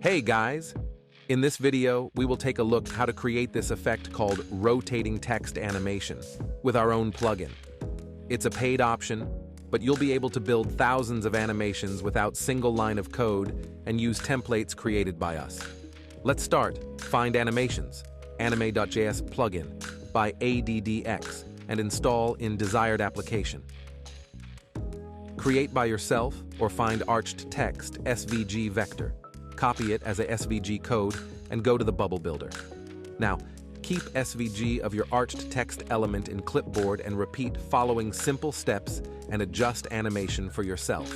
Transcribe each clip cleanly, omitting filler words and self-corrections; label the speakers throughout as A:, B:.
A: Hey guys! In this video, we will take a look how to create this effect called rotating text animation with our own plugin. It's a paid option, but you'll be able to build thousands of animations without single line of code and use templates created by us. Let's start. Find Animations, Anime.js plugin by ADDX, and install in desired application. Create by yourself or find arched text SVG vector. Copy it as a SVG code and go to the bubble builder. Now, keep SVG of your arched text element in clipboard and repeat following simple steps and adjust animation for yourself.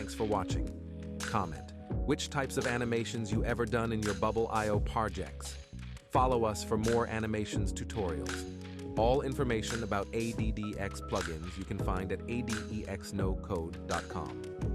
A: Thanks for watching. Comment which types of animations you ever done in your Bubble.io projects. Follow us for more animations tutorials. All information about ADDX plugins you can find at adexnocode.com.